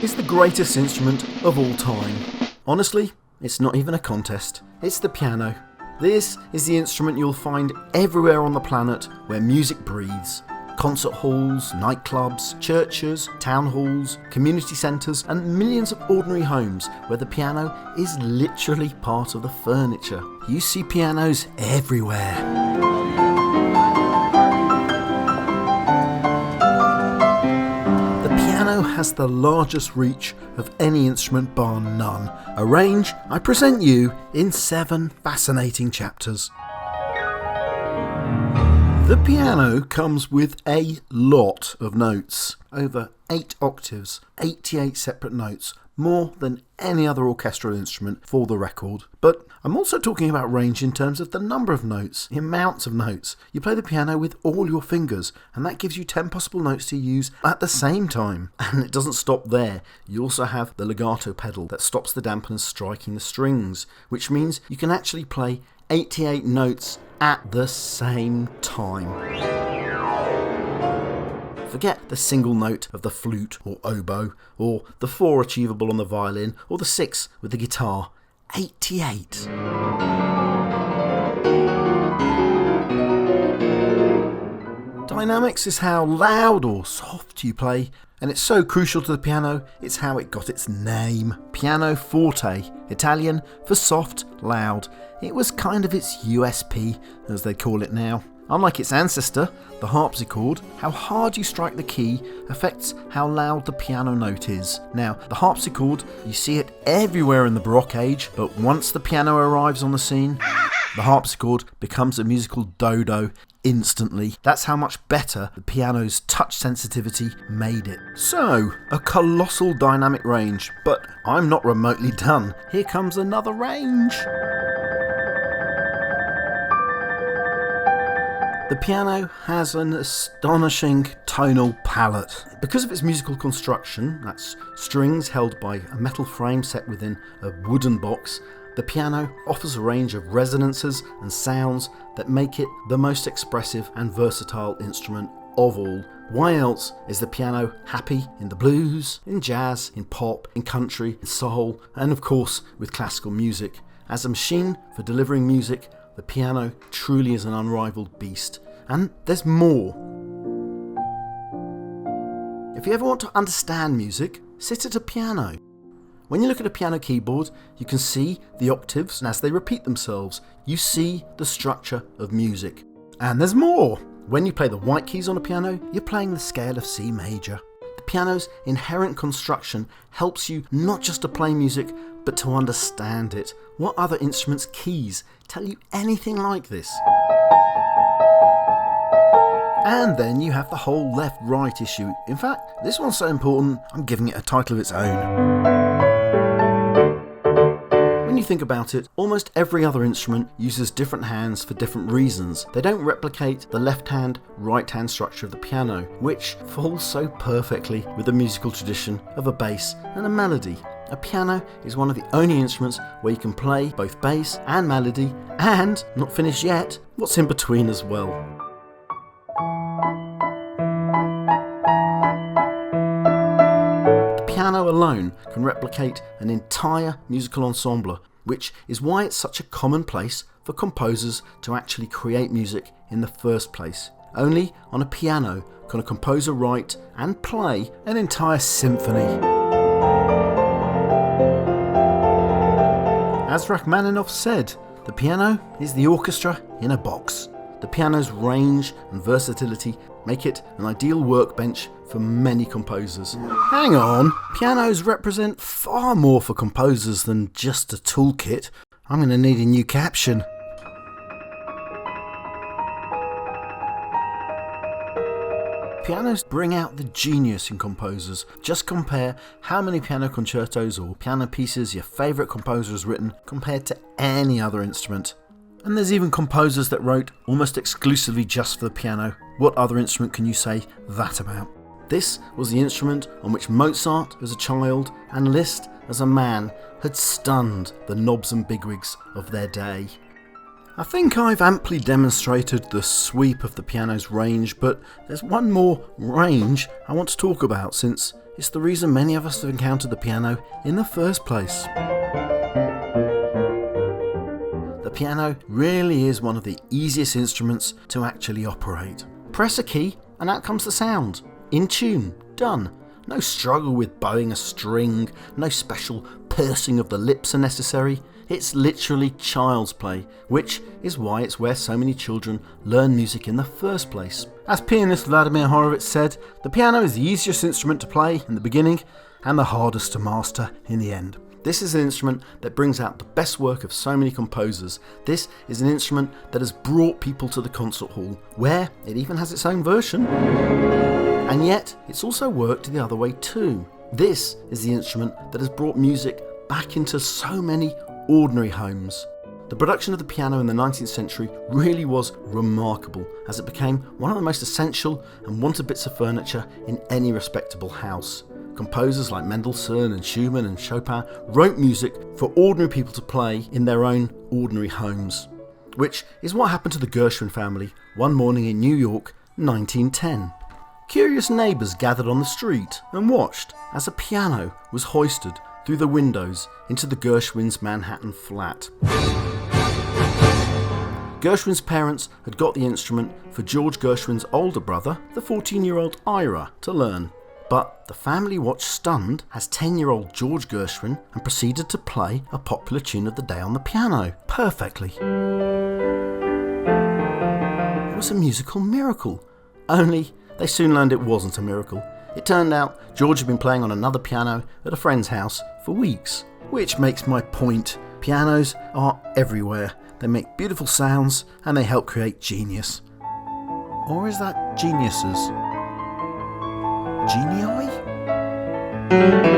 is the greatest instrument of all time. Honestly, it's not even a contest. It's the piano. This is the instrument you'll find everywhere on the planet where music breathes. Concert halls, nightclubs, churches, town halls, community centres and millions of ordinary homes where the piano is literally part of the furniture. You see pianos everywhere. The piano has the largest reach of any instrument bar none, a range I present you in 7 fascinating chapters. The piano comes with a lot of notes, over 8 octaves, 88 separate notes, more than any other orchestral instrument for the record. But I'm also talking about range in terms of the number of notes, the amounts of notes. You play the piano with all your fingers, and that gives you 10 possible notes to use at the same time. And it doesn't stop there. You also have the legato pedal that stops the dampeners striking the strings, which means you can actually play 88 notes at the same time. Forget the single note of the flute or oboe, or the 4 achievable on the violin, or the 6 with the guitar. 88. Dynamics is how loud or soft you play, and it's so crucial to the piano, it's how it got its name. Pianoforte, Italian for soft, loud. It was kind of its USP, as they call it now. Unlike its ancestor, the harpsichord, how hard you strike the key affects how loud the piano note is. Now, the harpsichord, you see it everywhere in the Baroque age, but once the piano arrives on the scene, the harpsichord becomes a musical dodo instantly. That's how much better the piano's touch sensitivity made it. So, a colossal dynamic range, but I'm not remotely done. Here comes another range. The piano has an astonishing tonal palette. Because of its musical construction, that's strings held by a metal frame set within a wooden box, the piano offers a range of resonances and sounds that make it the most expressive and versatile instrument of all. Why else is the piano happy in the blues, in jazz, in pop, in country, in soul, and of course with classical music? As a machine for delivering music, the piano truly is an unrivaled beast. And there's more. If you ever want to understand music, sit at a piano. When you look at a piano keyboard, you can see the octaves, and as they repeat themselves, you see the structure of music. And there's more. When you play the white keys on a piano, you're playing the scale of C major. The piano's inherent construction helps you not just to play music, but to understand it. What other instruments' keys tell you anything like this? And then you have the whole left-right issue. In fact, this one's so important, I'm giving it a title of its own. When you think about it, almost every other instrument uses different hands for different reasons. They don't replicate the left-hand, right-hand structure of the piano, which falls so perfectly with the musical tradition of a bass and a melody. A piano is one of the only instruments where you can play both bass and melody, and, not finished yet, what's in between as well. The piano alone can replicate an entire musical ensemble, which is why it's such a common place for composers to actually create music in the first place. Only on a piano can a composer write and play an entire symphony. As Rachmaninoff said, the piano is the orchestra in a box. The piano's range and versatility make it an ideal workbench for many composers. Hang on, pianos represent far more for composers than just a toolkit. I'm going to need a new caption. Pianos bring out the genius in composers. Just compare how many piano concertos or piano pieces your favourite composer has written compared to any other instrument. And there's even composers that wrote almost exclusively just for the piano. What other instrument can you say that about? This was the instrument on which Mozart as a child and Liszt as a man had stunned the knobs and bigwigs of their day. I think I've amply demonstrated the sweep of the piano's range, but there's one more range I want to talk about since It's the reason many of us have encountered the piano in the first place. The piano really is one of the easiest instruments to actually operate. Press a key and out comes the sound. In tune, done. No struggle with bowing a string, no special pursing of the lips are necessary. It's literally child's play, which is why it's where so many children learn music in the first place. As pianist Vladimir Horowitz said, the piano is the easiest instrument to play in the beginning and the hardest to master in the end. This is an instrument that brings out the best work of so many composers. This is an instrument that has brought people to the concert hall, where it even has its own version. And yet, it's also worked the other way too. This is the instrument that has brought music back into so many ordinary homes. The production of the piano in the 19th century really was remarkable, as it became one of the most essential and wanted bits of furniture in any respectable house. Composers like Mendelssohn and Schumann and Chopin wrote music for ordinary people to play in their own ordinary homes, which is what happened to the Gershwin family one morning in New York, 1910. Curious neighbours gathered on the street and watched as a piano was hoisted through the windows into the Gershwins' Manhattan flat. Gershwin's parents had got the instrument for George Gershwin's older brother, the 14-year-old Ira, to learn. But the family watched stunned as 10-year-old George Gershwin and proceeded to play a popular tune of the day on the piano, perfectly. It was a musical miracle, only they soon learned it wasn't a miracle. It turned out George had been playing on another piano at a friend's house for weeks. Which makes my point. Pianos are everywhere. They make beautiful sounds and they help create genius. Or is that geniuses? Genii?